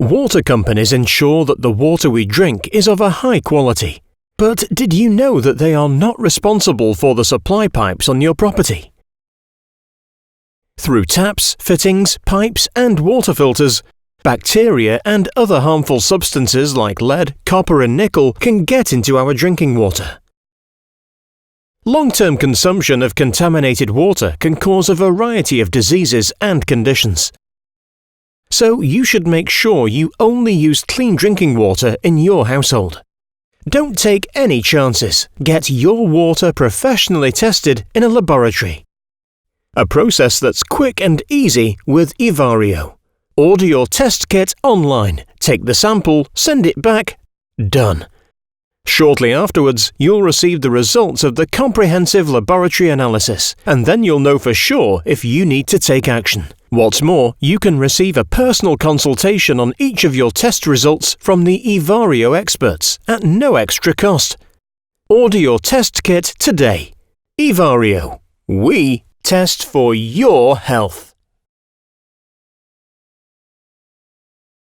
Water companies ensure that the water we drink is of a high quality. But did you know that they are not responsible for the supply pipes on your property? Through taps, fittings, pipes and water filters, bacteria and other harmful substances like lead, copper and nickel can get into our drinking water. Long-term consumption of contaminated water can cause a variety of diseases and conditions. So you should make sure you only use clean drinking water in your household. Don't take any chances. Get your water professionally tested in a laboratory. A process that's quick and easy with IVARIO. Order your test kit online, take the sample, send it back, done. Shortly afterwards, you'll receive the results of the comprehensive laboratory analysis, and then you'll know for sure if you need to take action. What's more, you can receive a personal consultation on each of your test results from the IVARIO experts at no extra cost. Order your test kit today. IVARIO. We test for your health.